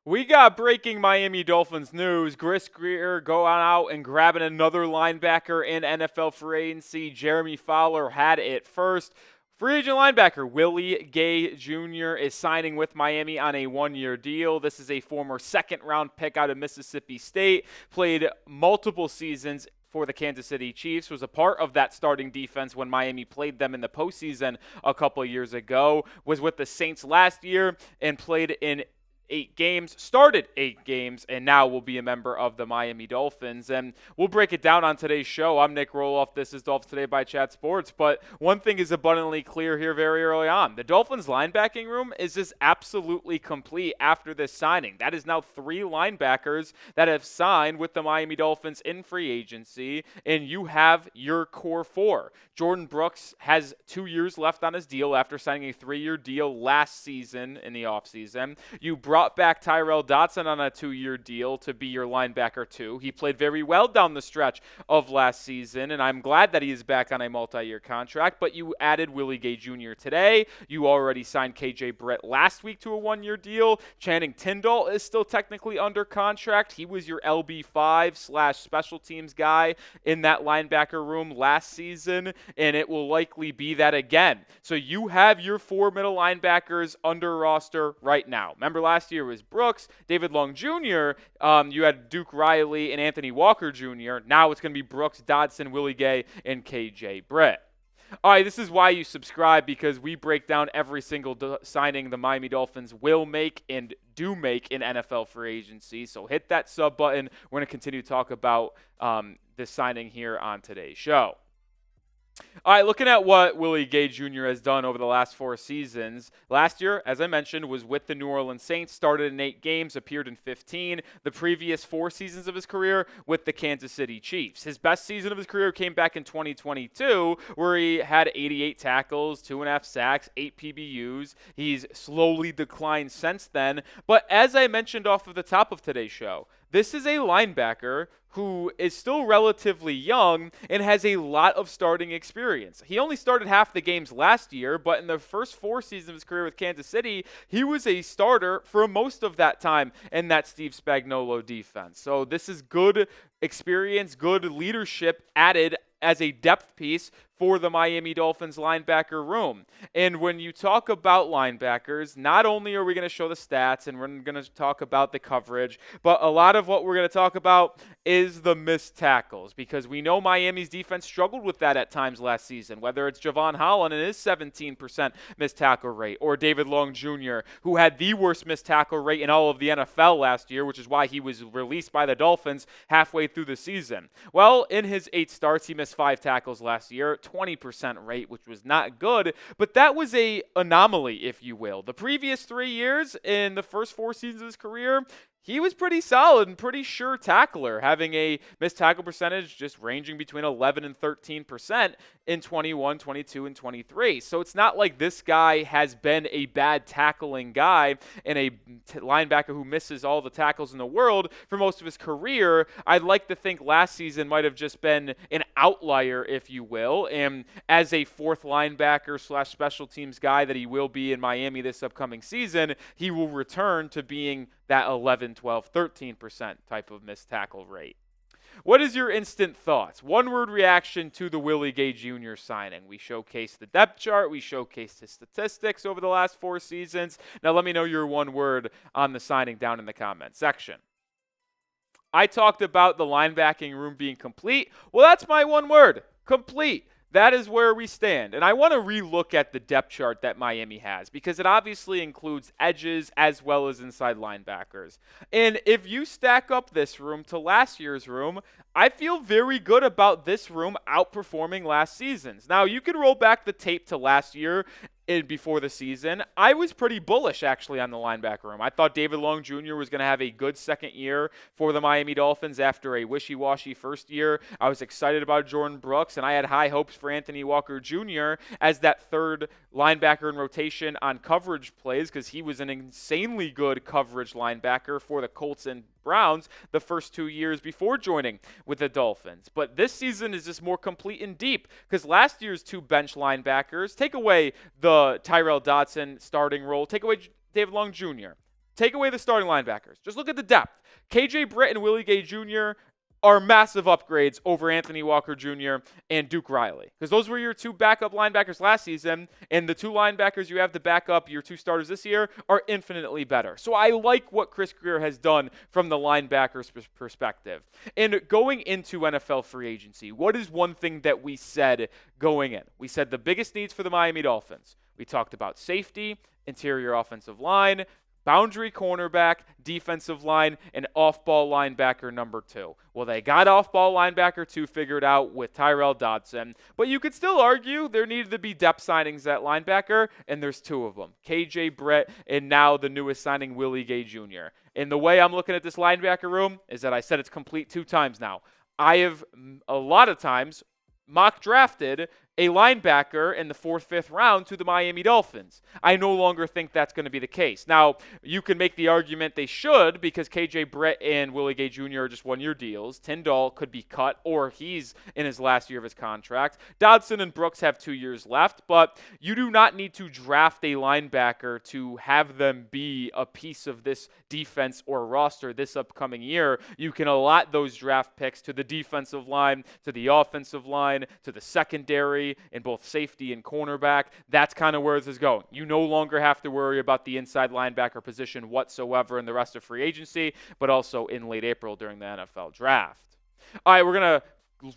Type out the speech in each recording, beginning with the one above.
We got breaking Miami Dolphins news. Grier going out and grabbing another linebacker in NFL free agency. Jeremy Fowler had it first. Free agent linebacker Willie Gay Jr. is signing with Miami on a one-year deal. This is a former second-round pick out of Mississippi State. Played multiple seasons for the Kansas City Chiefs, was a part of that starting defense when Miami played them in the postseason a couple of years ago, was with the Saints last year and played in 8 games, started 8 games, and now will be a member of the Miami Dolphins. And we'll break it down on today's show. I'm Nic Rohloff. This is Dolphins Today by Chat Sports. But one thing is abundantly clear here very early on. The Dolphins linebacking room is just absolutely complete after this signing. That is now 3 linebackers that have signed with the Miami Dolphins in free agency, and you have your core 4. Jordyn Brooks has 2 years left on his deal after signing a 3-year deal last season in the offseason. You brought back Tyrel Dodson on a 2-year deal to be your linebacker too. He played very well down the stretch of last season, and I'm glad that he is back on a multi-year contract, but you added Willie Gay Jr. today. You already signed KJ Britt last week to a 1-year deal. Channing Tindall is still technically under contract. He was your LB5/special teams guy in that linebacker room last season, and it will likely be that again. So you have your 4 middle linebackers under roster right now. Remember last year was Brooks, David Long Jr., you had Duke Riley and Anthony Walker Jr. Now it's going to be Brooks, Dodson, Willie Gay, and KJ Britt. All right, this is why you subscribe, because we break down every single signing the Miami Dolphins will make and do make in NFL free agency. So hit that sub button. We're going to continue to talk about this signing here on today's show. All right, looking at what Willie Gay Jr. has done over the last 4 seasons. Last year, as I mentioned, was with the New Orleans Saints, started in 8 games, appeared in 15. The previous 4 seasons of his career with the Kansas City Chiefs. His best season of his career came back in 2022, where he had 88 tackles, 2.5 sacks, 8 PBUs. He's slowly declined since then. But as I mentioned off of the top of today's show, this is a linebacker who is still relatively young and has a lot of starting experience. He only started half the games last year, but in the first 4 seasons of his career with Kansas City, he was a starter for most of that time in that Steve Spagnuolo defense. So this is good experience, good leadership added as a depth piece for the Miami Dolphins linebacker room. And when you talk about linebackers, not only are we going to show the stats and we're going to talk about the coverage, but a lot of what we're going to talk about is the missed tackles, because we know Miami's defense struggled with that at times last season, whether it's Javon Holland and his 17% missed tackle rate, or David Long Jr., who had the worst missed tackle rate in all of the NFL last year, which is why he was released by the Dolphins halfway through the season. Well, in his 8 starts, he missed 5 tackles last year, 20% rate, which was not good, but that was a anomaly, if you will. The previous 3 years, in the first 4 seasons of his career, he was pretty solid and pretty sure tackler, having a missed tackle percentage just ranging between 11 and 13% in 21, 22, and 23. So it's not like this guy has been a bad tackling guy and a linebacker who misses all the tackles in the world for most of his career. I'd like to think last season might have just been an outlier, if you will, and as a 4th linebacker/special teams guy that he will be in Miami this upcoming season, he will return to being that 11, 12, 13% type of missed tackle rate. What is your instant thoughts? One-word reaction to the Willie Gay Jr. signing. We showcased the depth chart. We showcased his statistics over the last 4 seasons. Now let me know your one word on the signing down in the comments section. I talked about the linebacking room being complete. Well, that's my one word, complete. That is where we stand. And I want to relook at the depth chart that Miami has, because it obviously includes edges as well as inside linebackers. And if you stack up this room to last year's room, I feel very good about this room outperforming last season's. Now, you can roll back the tape to last year before the season. I was pretty bullish, actually, on the linebacker room. I thought David Long Jr. was going to have a good second year for the Miami Dolphins after a wishy-washy first year. I was excited about Jordyn Brooks, and I had high hopes for Anthony Walker Jr. as that 3rd linebacker in rotation on coverage plays, because he was an insanely good coverage linebacker for the Colts and Browns the first 2 years before joining with the Dolphins. But this season is just more complete and deep, because last year's 2 bench linebackers, take away the Tyrel Dodson starting role, take away David Long Jr., take away the starting linebackers. Just look at the depth. KJ Britt and Willie Gay Jr. are massive upgrades over Anthony Walker Jr. and Duke Riley, because those were your two backup linebackers last season, and the two linebackers you have to back up your two starters this year are infinitely better. So I like what Chris Grier has done from the linebackers perspective. And going into NFL free agency, what is one thing that we said going in? We said the biggest needs for the Miami Dolphins. We talked about safety, interior offensive line, boundary cornerback, defensive line, and off-ball linebacker number 2. Well, they got off-ball linebacker 2 figured out with Tyrel Dodson, but you could still argue there needed to be depth signings at linebacker, and there's 2 of them, KJ Britt and now the newest signing, Willie Gay Jr. And the way I'm looking at this linebacker room is that I said it's complete 2 times now. I have a lot of times mock drafted a linebacker in the 4th, 5th round to the Miami Dolphins. I no longer think that's going to be the case. Now, you can make the argument they should, because KJ Britt and Willie Gay Jr. are just 1-year deals. Tyndall could be cut, or he's in his last year of his contract. Dodson and Brooks have 2 years left, but you do not need to draft a linebacker to have them be a piece of this defense or roster this upcoming year. You can allot those draft picks to the defensive line, to the offensive line, to the secondary, in both safety and cornerback. That's kind of where this is going. You no longer have to worry about the inside linebacker position whatsoever in the rest of free agency, but also in late April during the NFL draft. All right, we're going to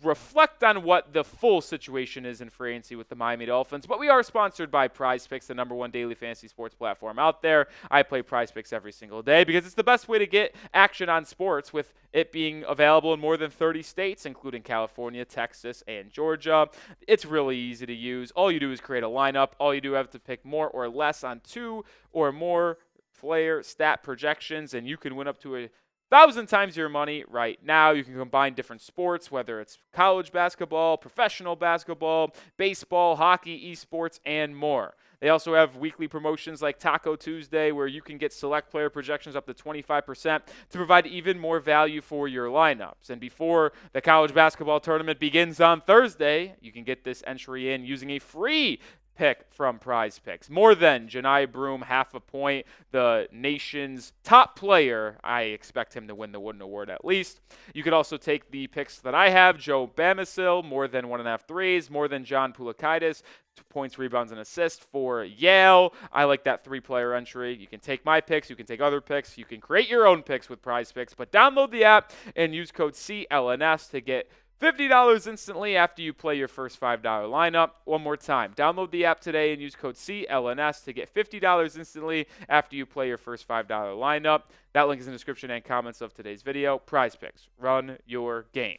reflect on what the full situation is in free agency with the Miami Dolphins, but we are sponsored by PrizePicks, the #1 daily fantasy sports platform out there. I play PrizePicks every single day because it's the best way to get action on sports, with it being available in more than 30 states, including California, Texas, and Georgia. It's really easy to use. All you do is create a lineup. All you do have to pick more or less on 2 or more player stat projections, and you can win up to 1,000 times your money right now. You can combine different sports, whether it's college basketball, professional basketball, baseball, hockey, esports, and more. They also have weekly promotions like Taco Tuesday, where you can get select player projections up to 25% to provide even more value for your lineups. And before the college basketball tournament begins on Thursday, you can get this entry in using a free pick from PrizePicks. More than Janai Broom, half a point, the nation's top player. I expect him to win the Wooden Award at least. You could also take the picks that I have. Joe Bamisil, more than 1.5 threes, more than John Poulikitis, 2 points, rebounds, and assists for Yale. I like that 3-player entry. You can take my picks. You can take other picks. You can create your own picks with PrizePicks, but download the app and use code CLNS to get $50 instantly after you play your first $5 lineup. One more time, download the app today and use code CLNS to get $50 instantly after you play your first $5 lineup. That link is in the description and comments of today's video. PrizePicks, run your game.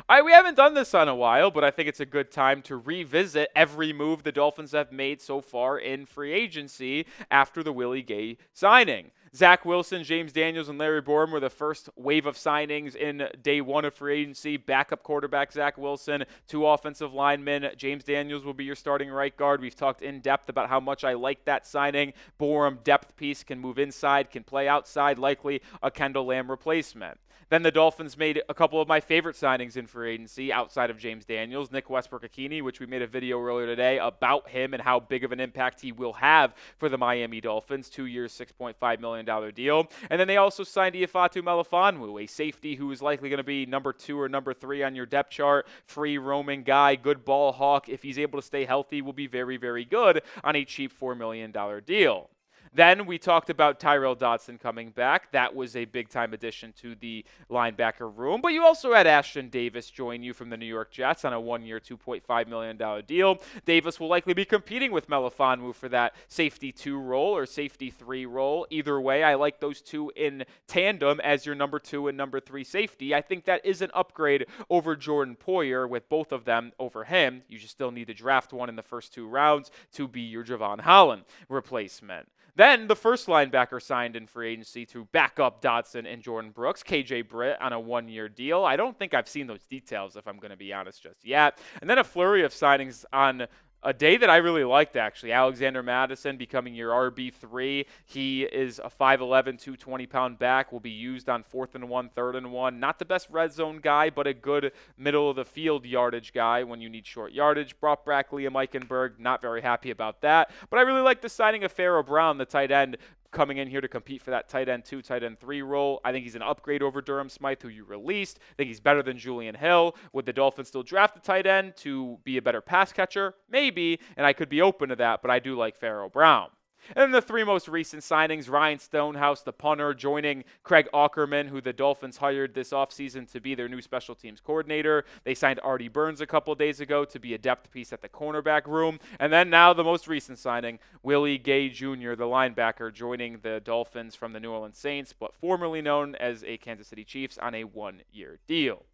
All right, we haven't done this in a while, but I think it's a good time to revisit every move the Dolphins have made so far in free agency after the Willie Gay signing. Zach Wilson, James Daniels, and Larry Borom were the first wave of signings in day 1 of free agency. Backup quarterback Zach Wilson, 2 offensive linemen. James Daniels will be your starting right guard. We've talked in depth about how much I like that signing. Borom, depth piece, can move inside, can play outside, likely a Kendall Lamb replacement. Then the Dolphins made a couple of my favorite signings in free agency outside of James Daniels, Nick Westbrook-Ikhine, which we made a video earlier today about him and how big of an impact he will have for the Miami Dolphins. 2 years, $6.5 million deal. And then they also signed Ifeatu Melifonwu, a safety who is likely going to be number 2 or number 3 on your depth chart. Free roaming guy, good ball hawk. If he's able to stay healthy, will be very, very good on a cheap $4 million deal. Then we talked about Tyrel Dodson coming back. That was a big-time addition to the linebacker room. But you also had Ashton Davis join you from the New York Jets on a 1-year, $2.5 million deal. Davis will likely be competing with Melifonwu for that safety 2 role or safety 3 role. Either way, I like those two in tandem as your number 2 and number 3 safety. I think that is an upgrade over Jordan Poyer with both of them over him. You just still need to draft one in the first 2 rounds to be your Javon Holland replacement. Then the first linebacker signed in free agency to back up Dodson and Jordyn Brooks, KJ Britt, on a 1-year deal. I don't think I've seen those details, if I'm going to be honest, just yet. And then a flurry of signings on a day that I really liked, actually. Alexander Mattison becoming your RB3. He is a 5'11", 220-pound back, will be used on 4th and 1, 3rd and 1. Not the best red zone guy, but a good middle-of-the-field yardage guy when you need short yardage. Brought back Liam Eichenberg. Not very happy about that. But I really like the signing of Pharaoh Brown, the tight end, coming in here to compete for that tight end 2, tight end 3 role. I think he's an upgrade over Durham Smythe, who you released. I think he's better than Julian Hill. Would the Dolphins still draft a tight end to be a better pass catcher? Maybe, and I could be open to that, but I do like Pharaoh Brown. And then the 3 most recent signings, Ryan Stonehouse, the punter, joining Craig Aukerman, who the Dolphins hired this offseason to be their new special teams coordinator. They signed Artie Burns a couple days ago to be a depth piece at the cornerback room. And then now the most recent signing, Willie Gay Jr., the linebacker, joining the Dolphins from the New Orleans Saints, but formerly known as a Kansas City Chiefs, on a 1-year deal.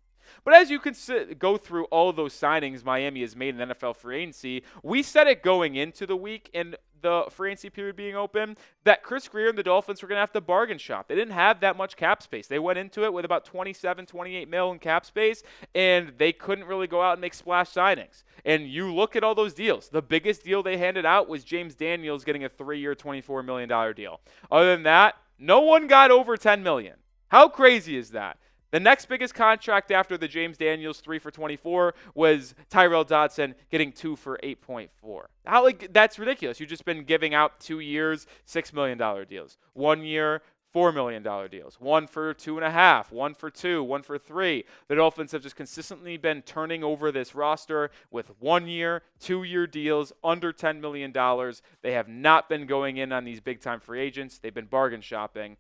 But as you can go through all of those signings Miami has made in NFL free agency, we said it going into the week and the free agency period being open that Chris Grier and the Dolphins were going to have to bargain shop. They didn't have that much cap space. They went into it with about 27, 28 mil in cap space, and they couldn't really go out and make splash signings. And you look at all those deals. The biggest deal they handed out was James Daniels getting a 3-year, $24 million deal. Other than that, no one got over $10 million. How crazy is that? The next biggest contract after the James Daniels 3 for 24 was Tyrel Dodson getting 2 for 8.4. That's ridiculous. You've just been giving out 2 years, $6 million deals. 1 year, $4 million deals. 1 for 2.5, 1 for 2, 1 for 3. The Dolphins have just consistently been turning over this roster with 1 year, 2-year deals under $10 million. They have not been going in on these big-time free agents. They've been bargain shopping.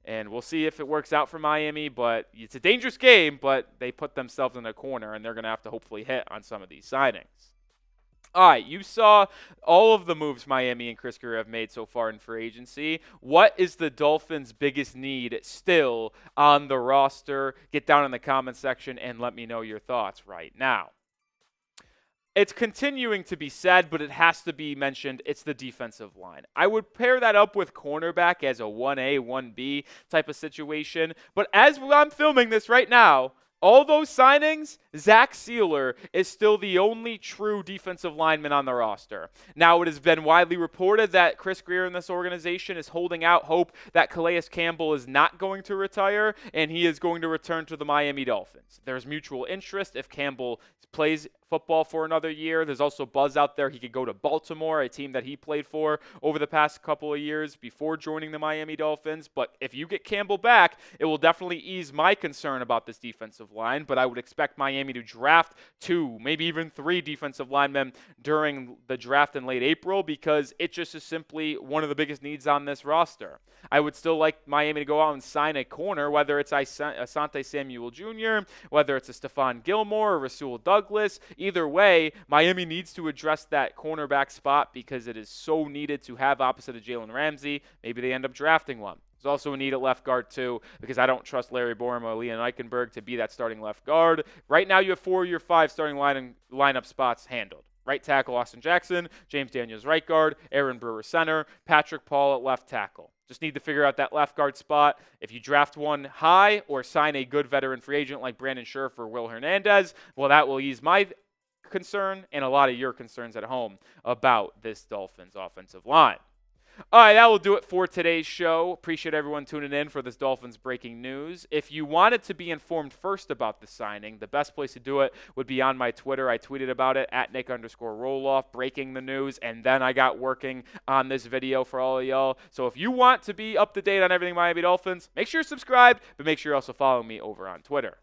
And we'll see if it works out for Miami, but it's a dangerous game, but they put themselves in a corner, and they're going to have to hopefully hit on some of these signings. All right, you saw all of the moves Miami and Chris Grier have made so far in free agency. What is the Dolphins' biggest need still on the roster? Get down in the comment section and let me know your thoughts right now. It's continuing to be said, but it has to be mentioned. It's the defensive line. I would pair that up with cornerback as a 1A, 1B type of situation. But as I'm filming this right now, all those signings, Zach Sealer is still the only true defensive lineman on the roster. Now, it has been widely reported that Chris Grier in this organization is holding out hope that Calais Campbell is not going to retire and he is going to return to the Miami Dolphins. There's mutual interest if Campbell plays football for another year. There's also buzz out there he could go to Baltimore, a team that he played for over the past couple of years before joining the Miami Dolphins. But if you get Campbell back, it will definitely ease my concern about this defensive line. But I would expect Miami to draft 2, maybe even 3 defensive linemen during the draft in late April, because it just is simply one of the biggest needs on this roster. I would still like Miami to go out and sign a corner, whether it's Asante Samuel Jr., whether it's a Stephon Gilmore or Rasul Douglas. Either way, Miami needs to address that cornerback spot because it is so needed to have opposite of Jalen Ramsey. Maybe they end up drafting one. There's also a need at left guard, too, because I don't trust Larry Borom or Leon Eichenberg to be that starting left guard. Right now, you have 4 of your 5 starting lineup spots handled. Right tackle, Austin Jackson. James Daniels, right guard. Aaron Brewer, center. Patrick Paul at left tackle. Just need to figure out that left guard spot. If you draft one high or sign a good veteran free agent like Brandon Scherf or Will Hernandez, well, that will ease my concern and a lot of your concerns at home about this Dolphins offensive line. All right, that will do it for today's show. Appreciate everyone tuning in for this Dolphins breaking news. If you wanted to be informed first about the signing, the best place to do it would be on my Twitter. I tweeted about it at Nic_Rohloff, breaking the news, and then I got working on this video for all of y'all. So if you want to be up to date on everything Miami Dolphins, make sure you're subscribed, but make sure you also follow me over on Twitter.